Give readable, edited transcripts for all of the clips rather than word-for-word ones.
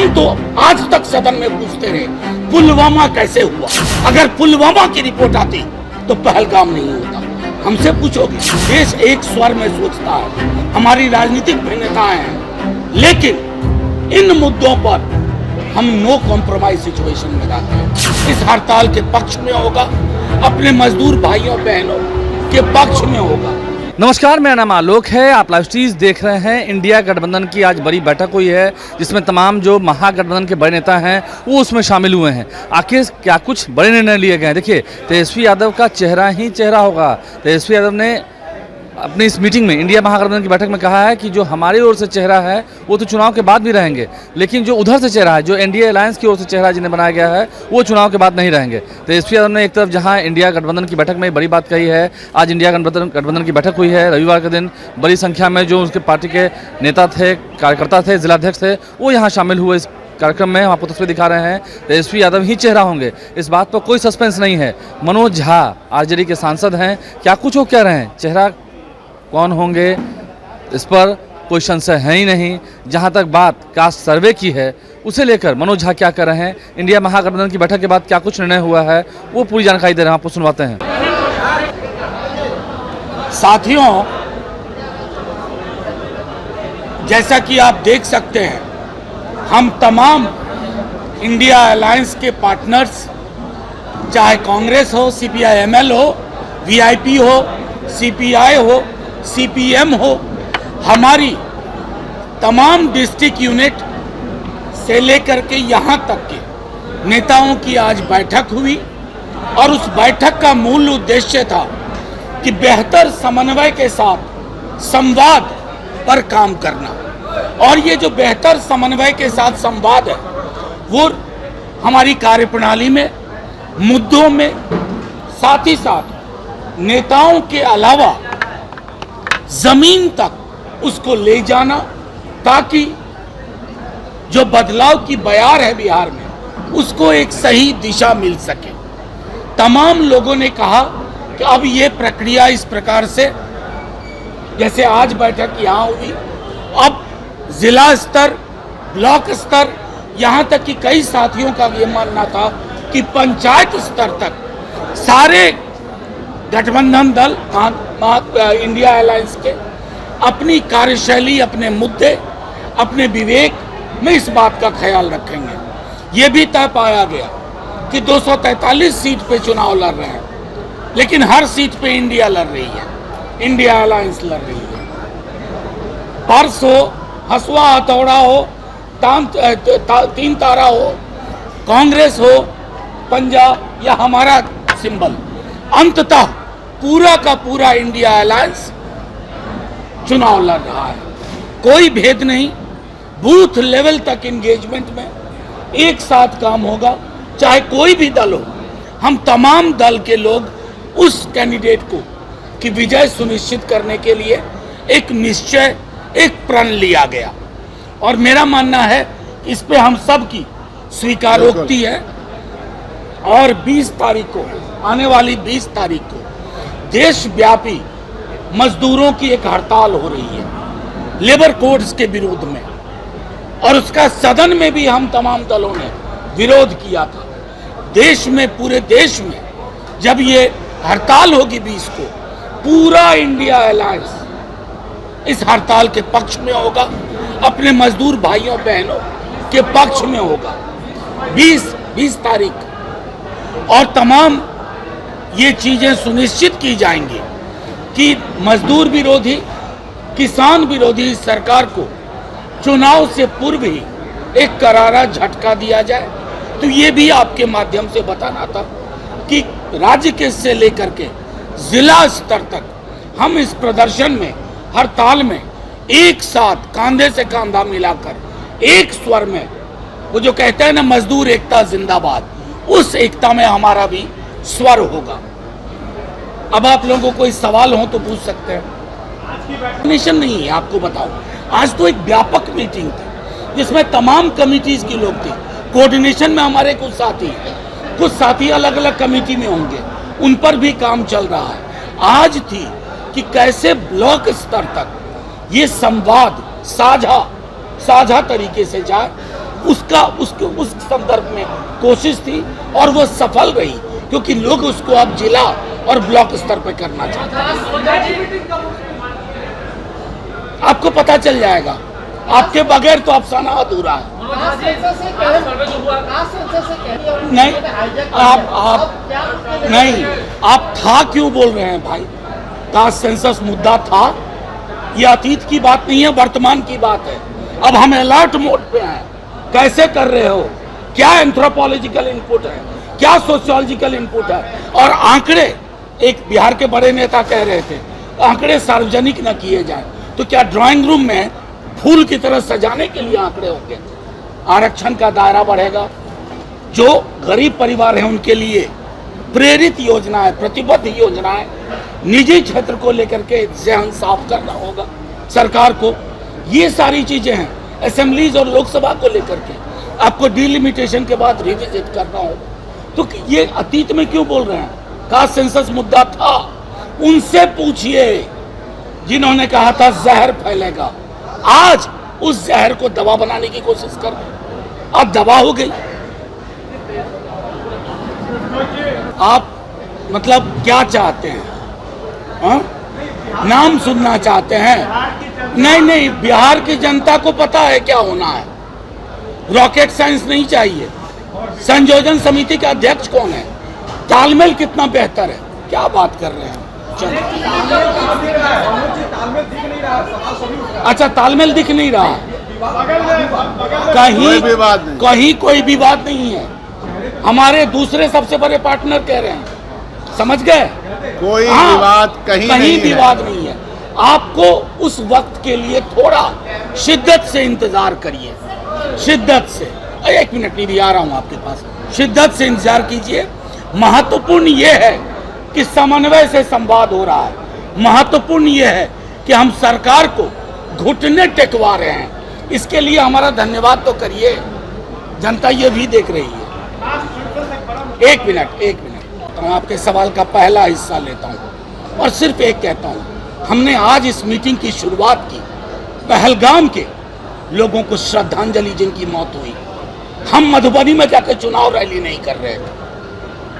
हम तो आज तक सदन में पूछते रहे पुलवामा कैसे हुआ। अगर पुलवामा की रिपोर्ट आती तो पहलगाम नहीं होता। हमसे पूछोगे, देश एक स्वर में सोचता है, हमारी राजनीतिक भिन्नताएं हैं, लेकिन इन मुद्दों पर हम नो कॉम्प्रोमाइज सिचुएशन में रहते हैं। इस हड़ताल के पक्ष में होगा, अपने मजदूर भाइयों बहनों के पक्ष में होगा। नमस्कार, मेरा नाम आलोक है। आप लाइव स्ट्रीम देख रहे हैं। इंडिया गठबंधन की आज बड़ी बैठक हुई है, जिसमें तमाम जो महागठबंधन के बड़े नेता हैं वो उसमें शामिल हुए हैं। आखिर क्या कुछ बड़े निर्णय लिए गए हैं? देखिए, तेजस्वी यादव का चेहरा ही चेहरा होगा। तेजस्वी यादव ने अपनी इस मीटिंग में, इंडिया महागठबंधन की बैठक में कहा है कि जो हमारी ओर से चेहरा है वो तो चुनाव के बाद भी रहेंगे, लेकिन जो उधर से चेहरा है, जो एनडीए अलायंस की ओर से चेहरा जिन्हें बनाया गया है, वो चुनाव के बाद नहीं रहेंगे। तेजस्वी यादव ने एक तरफ जहां इंडिया गठबंधन की बैठक में बड़ी बात कही है, आज इंडिया गठबंधन की बैठक हुई है, रविवार के दिन बड़ी संख्या में जो उसके पार्टी के नेता थे, कार्यकर्ता थे, जिलाध्यक्ष थे, वो यहाँ शामिल हुए। इस कार्यक्रम में हम आपको तस्वीर दिखा रहे हैं, तेजस्वी यादव ही चेहरा होंगे, इस बात पर कोई सस्पेंस नहीं है। मनोज झा आरजेडी के सांसद हैं, क्या कुछ वो कह रहे हैं, चेहरा कौन होंगे इस पर कोई संशय है ही नहीं। जहां तक बात कास्ट सर्वे की है, उसे लेकर मनोज झा क्या कर रहे हैं, इंडिया महागठबंधन की बैठक के बाद क्या कुछ निर्णय हुआ है, वो पूरी जानकारी दे रहे हैं, आपको सुनवाते हैं। साथियों, जैसा कि आप देख सकते हैं, हम तमाम इंडिया अलायंस के पार्टनर्स, चाहे कांग्रेस हो, सीपीआई-एमएल हो, वीआईपी हो, सीपीआई हो, सीपीएम हो, हमारी तमाम डिस्ट्रिक्ट यूनिट से लेकर के यहाँ तक के नेताओं की आज बैठक हुई। और उस बैठक का मूल उद्देश्य था कि बेहतर समन्वय के साथ संवाद पर काम करना। और ये जो बेहतर समन्वय के साथ संवाद है, वो हमारी कार्यप्रणाली में, मुद्दों में, साथ ही साथ नेताओं के अलावा जमीन तक उसको ले जाना, ताकि जो बदलाव की बयार है बिहार में, उसको एक सही दिशा मिल सके। तमाम लोगों ने कहा कि अब ये प्रक्रिया इस प्रकार से, जैसे आज बैठक यहाँ हुई, अब जिला स्तर, ब्लॉक स्तर, यहाँ तक कि कई साथियों का ये मानना था कि पंचायत स्तर तक सारे गठबंधन दल, इंडिया अलायंस के अपनी कार्यशैली, अपने मुद्दे, अपने विवेक में इस बात का ख्याल रखेंगे। ये भी तय पाया गया कि 243 सीट पे चुनाव लड़ रहे हैं, लेकिन हर सीट पे इंडिया लड़ रही है, इंडिया अलायंस लड़ रही है। पर्स हो, हसुआ हथौड़ा हो, तीन तारा हो, कांग्रेस हो, पंजा या हमारा सिंबल, अंततः पूरा का पूरा इंडिया अलायंस चुनाव लड़ रहा है। कोई भेद नहीं, बूथ लेवल तक एंगेजमेंट में एक साथ काम होगा, चाहे कोई भी दल हो। हम तमाम दल के लोग उस कैंडिडेट को की विजय सुनिश्चित करने के लिए एक निश्चय, एक प्रण लिया गया। और मेरा मानना है कि इस पे हम सब की स्वीकारोक्ति है। और 20 तारीख को, आने वाली 20 तारीख को देशव्यापी मजदूरों की एक हड़ताल हो रही है लेबर कोड्स के विरोध में, और उसका सदन में भी हम तमाम दलों ने विरोध किया था। देश में, पूरे देश में जब ये हड़ताल होगी 20 को, पूरा इंडिया अलायंस इस हड़ताल के पक्ष में होगा, अपने मजदूर भाइयों बहनों के पक्ष में होगा 20 तारीख। और तमाम ये चीजें सुनिश्चित की जाएंगी कि मजदूर विरोधी, किसान विरोधी सरकार को चुनाव से पूर्व ही एक करारा झटका दिया जाए। तो ये भी आपके माध्यम से बताना था कि राज्य के से लेकर के जिला स्तर तक हम इस प्रदर्शन में, हड़ताल में एक साथ कंधे से कंधा मिलाकर एक स्वर में, वो जो कहते हैं ना, मजदूर एकता जिंदाबाद, उस एकता में हमारा भी स्वर होगा। अब आप लोगों को कोई सवाल हो तो पूछ सकते हैं। कोऑर्डिनेशन नहीं है, आपको बताओ, आज तो एक व्यापक मीटिंग थी जिसमें तमाम कमिटीज के लोग थे। कोऑर्डिनेशन में हमारे कुछ साथी अलग अलग कमेटी में होंगे, उन पर भी काम चल रहा है। आज थी कि कैसे ब्लॉक स्तर तक ये संवाद साझा तरीके से जाए, उसका उस संदर्भ में कोशिश थी और वो सफल रही, क्योंकि लोग उसको अब जिला और ब्लॉक स्तर पर करना चाहते हैं। आपको पता चल जाएगा, आपके बगैर तो अफसाना अधूरा है। नहीं, आप था क्यों बोल रहे हैं भाई? कास्ट सेंसस मुद्दा था, ये अतीत की बात नहीं है, वर्तमान की बात है। अब हम अलर्ट मोड पे हैं। कैसे कर रहे हो, क्या एंथ्रोपोलॉजिकल इनपुट है, क्या सोशियोलॉजिकल इनपुट है, और आंकड़े, एक बिहार के बड़े नेता कह रहे थे आंकड़े सार्वजनिक न किए जाए, तो क्या ड्राइंग रूम में फूल की तरह सजाने के लिए आंकड़े होंगे? आरक्षण का दायरा बढ़ेगा, जो गरीब परिवार हैं उनके लिए प्रेरित योजना है, प्रतिबद्ध योजना है। निजी क्षेत्र को लेकर के जहन साफ करना होगा सरकार को। ये सारी चीजें हैं। असेंबलीज और लोकसभा को लेकर के आपको डिलिमिटेशन के बाद रिविजिट करना होगा। तो ये अतीत में क्यों बोल रहे हैं? कास्ट सेंसस मुद्दा था, उनसे पूछिए जिन्होंने कहा था जहर फैलेगा। आज उस जहर को दवा बनाने की कोशिश कर रहे हैं, अब दवा हो गई। आप मतलब क्या चाहते हैं? हा? नाम सुनना चाहते हैं? नहीं, बिहार की जनता को पता है क्या होना है। रॉकेट साइंस नहीं चाहिए। संयोजन समिति का अध्यक्ष कौन है? तालमेल कितना बेहतर है? क्या बात कर रहे हैं? अच्छा, तालमेल दिख नहीं रहा, कहीं कोई विवाद नहीं है। हमारे दूसरे सबसे बड़े पार्टनर कह रहे हैं, समझ गए? कोई विवाद कहीं विवाद नहीं है। आपको उस वक्त के लिए थोड़ा शिद्दत से इंतजार करिए, शिद्दत से। एक मिनट, नहीं आ रहा हूं आपके पास। शिद्दत से इंतजार कीजिए। महत्वपूर्ण यह है कि समन्वय से संवाद हो रहा है। महत्वपूर्ण यह है कि हम सरकार को घुटने टेकवा रहे हैं। इसके लिए हमारा धन्यवाद तो करिए, जनता ये भी देख रही है। एक मिनट तो आपके सवाल का पहला हिस्सा लेता हूं और सिर्फ एक कहता हूं, हमने आज इस मीटिंग की शुरुआत की पहलगाम के लोगों को श्रद्धांजलि जिनकी मौत हुई। हम मधुबनी में जाकर चुनाव रैली नहीं कर रहे थे,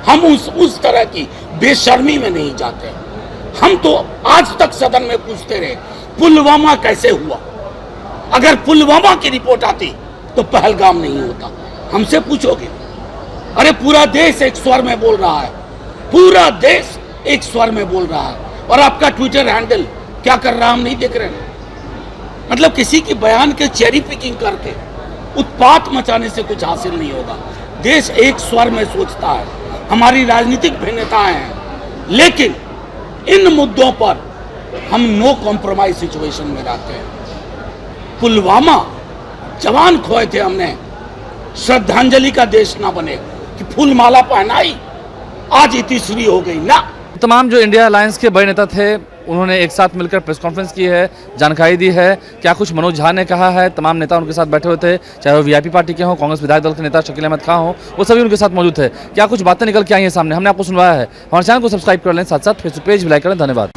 हम उस तरह की बेशर्मी में नहीं जाते। हम तो आज तक सदन में पूछते रहे पुलवामा कैसे हुआ। अगर पुलवामा की रिपोर्ट आती तो पहलगाम नहीं होता। हमसे पूछोगे, अरे पूरा देश एक स्वर में बोल रहा है, पूरा देश एक स्वर में बोल रहा है, और आपका ट्विटर हैंडल क्या कर रहा है हम नहीं देख रहे हैं। मतलब किसी की बयान के चेरी पिकिंग करके उत्पात मचाने से कुछ हासिल नहीं होगा। देश एक स्वर में सोचता है। हमारी राजनीतिक भिन्नताएं हैं, लेकिन इन मुद्दों पर हम नो कॉम्प्रोमाइज सिचुएशन में रहते हैं। पुलवामा जवान खोए थे हमने, श्रद्धांजलि का देश ना बने कि फूल माला पहनाई, आज इतिश्री हो गई ना। तमाम जो इंडिया अलायंस के बड़े नेता थे उन्होंने एक साथ मिलकर प्रेस कॉन्फ्रेंस की है, जानकारी दी है। क्या कुछ मनोज झा ने कहा है, तमाम नेता उनके साथ बैठे हुए थे, चाहे वो वीआईपी पार्टी के हों, कांग्रेस विधायक दल के नेता शकील अहमद खां हो, वो सभी उनके साथ मौजूद थे। क्या कुछ बातें निकल के आई हैं सामने, हमने आपको सुनवाया है। हमारे चैनल को सब्सक्राइब कर लें, साथ साथ फेसबुक पेज भी लाइक करें। धन्यवाद।